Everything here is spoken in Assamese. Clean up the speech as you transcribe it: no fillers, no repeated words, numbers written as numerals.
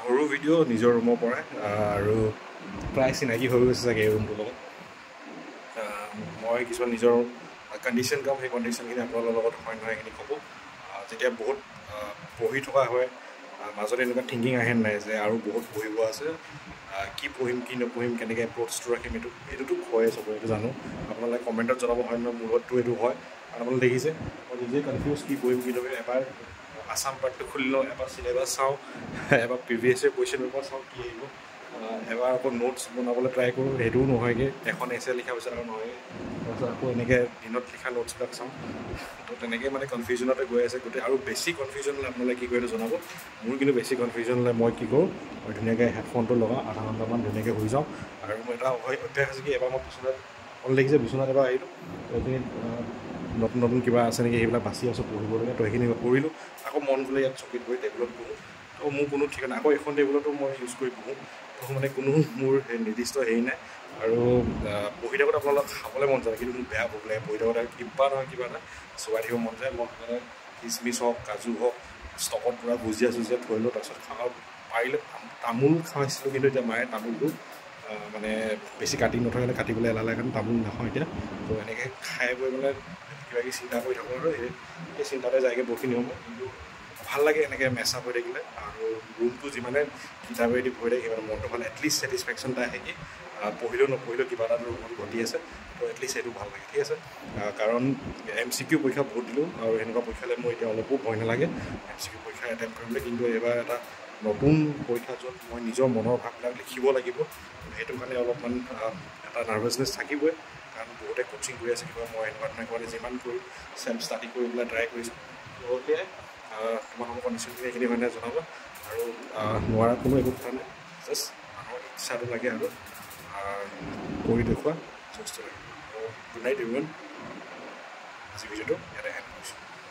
সৰু ভিডিঅ' নিজৰ ৰুমৰ পৰাই আৰু প্ৰায় চিনাকি হৈ গৈছে চাগে এই ৰুমটোৰ লগত। মই কিছুমান নিজৰ কণ্ডিশ্যন কাম সেই কণ্ডিশ্যনখিনি আপোনালোকৰ লগত হয় নহয় সেইখিনি ক'ব। যেতিয়া বহুত পঢ়ি থকা হয় মাজতে এনেকুৱা থিংকিং আহে নাই যে আৰু বহুত পঢ়িব আছে, কি পঢ়িম কি নপঢ়িম কেনেকৈ এপ্ৰ'চটো ৰাখিম, এইটোতো হয়ে চবৰে, এইটো জানো। আপোনালোকে কমেণ্টত জনাব হয় নহয়, মোৰ লগততো এইটো হয়। কাৰণ আপোনালোকে দেখিছে মই নিজে কনফিউজ কি পঢ়িম কি নপঢ়িম। এবাৰ আছাম পাৰ্টটো খুলি লওঁ, এবাৰ চিলেবাছ চাওঁ, এবাৰ প্ৰিভিয়াছ ইয়েৰ কুৱেশ্যন পেপাৰ চাওঁ কি আহিব, এবাৰ আকৌ নোটছ বনাবলৈ ট্ৰাই কৰোঁ, সেইটোও নহয়গৈ। এখন এছে লিখা পিছত আৰু নহয়গৈ। তাৰপিছত আকৌ এনেকৈ দিনত লিখা নোটছবিলাক চাওঁ। তো তেনেকৈ মানে কনফিউজনতে গৈ আছে গোটেই। আৰু বেছি কনফিউজন হ'লে আপোনালোকে কি কৰে জনাব। মোৰ কিন্তু বেছি কনফিউজন হ'লে মই কি কৰোঁ, মই ধুনীয়াকৈ হেডফোনটো লগাওঁ, আধা ঘণ্টামান ধুনীয়াকৈ শুই যাওঁ। আৰু মোৰ এটা অভ্যাস আছে কি, এবাৰ মই বিচনাত দেখিছে বিচনাত এবাৰ আহিলোঁ, এইখিনিত নতুন নতুন কিবা আছে নেকি সেইবিলাক বাচি আছোঁ পঢ়িবলগীয়া, তো সেইখিনি পঢ়িলোঁ। আকৌ মন গ'লে ইয়াত চকীত বহি টেবুলত পঢ়োঁ। তো মোৰ কোনো ঠিকনা, আকৌ এখন টেবুলতো মই ইউজ কৰি পঢ়োঁ। তো মানে কোনো মোৰ নিৰ্দিষ্ট হেৰি নাই। আৰু পঢ়ি থাকোঁতে আপোনালোকক খাবলৈ মন যায়, কিন্তু মোক বেয়া ভোক লাগে পঢ়ি থাকোঁতে, কিবা নহয় কিবা এটা চোবাই থাকিব মন যায়। মই মানে কিচমিচ হওক কাজু হওক ষ্টকত পূৰা ভুজিয়া চুজিয়া থৈ লওঁ, তাৰপিছত খাওঁ। পাৰিলে তামোল খাইছিলোঁ, কিন্তু এতিয়া মায়ে তামোলটো মানে বেছি কাটি নথকাকৈ কাটিবলৈ এলাহ লাগে কাৰণে তামোল নাখাওঁ এতিয়া। তো এনেকৈ খাই বৈ মানে কিবা কিবি চিন্তা কৰি থাকোঁ আৰু সেই চিন্তাতে যায়গৈ বহুতখিনি সময়। কিন্তু ভাল লাগে এনেকৈ মেচআপ হৈ থাকিলে। আৰু ৰুমটো যিমানে কিতাপেদি ভৰি থাকে সিমানে মনটো ভাল, এটলিষ্ট ছেটিছফেকশ্যন এটা আহে কি পঢ়িলেও নপঢ়িলেও কিবা এটা ৰুমত ঘটি আছে, তো এটলিষ্ট সেইটো ভাল লাগে। ঠিক আছে, কাৰণ MCQ পৰীক্ষা বহুত দিলোঁ আৰু সেনেকুৱা পৰীক্ষালৈ মোৰ এতিয়া অলপো ভয় নালাগে MCQ পৰীক্ষা এটেম্প কৰিবলৈ। কিন্তু এইবাৰ এটা নতুন পৰীক্ষা য'ত মই নিজৰ মনৰ ভাৱবিলাক লিখিব লাগিব, সেইটো কাৰণে অলপমান এটা নাৰ্ভাছনেছ থাকিবই। কাৰণ বহুতে কোচিং কৰি আছে, কিবা মই এনেকুৱা ধৰণে যিমান কৰি চেল্ফ ষ্টাডি কৰি পেলাই ট্ৰাই কৰিছোঁ। তো সেয়াই তোমালোকৰ কণ্ডিশ্যনখিনি এইখিনি মানে জনাব। আৰু নোৱাৰা কোনো একো কথা নাই, জাষ্ট মানুহৰ ইচ্ছাটো লাগে আৰু কৰি দেখুওৱা বস্তু লাগে। Good night everyone. আজি ভিডিঅ'টো ইয়াতে